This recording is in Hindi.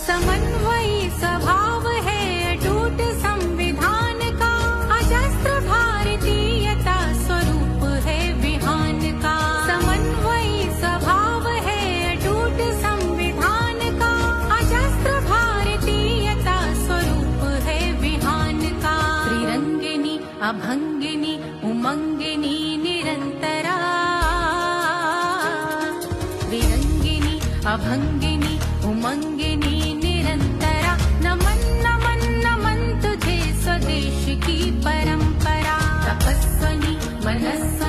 समन्वयी स्वभाव है अटूट संविधान का, अजस्त्र भारतीयता स्वरूप है विहान का। समन्वयी स्वभाव है अटूट संविधान का, अजस्त्र भारतीयता स्वरूप है विहान का। त्रिरंगिनी अभंगिनी उमंगिनी निरंतरा, त्रिरंगिनी अभंगिनी उमंगिनी निरंतरा। नमन नमन नमन तुझे स्वदेश की परंपरा। तपस्विनी मनस्विनी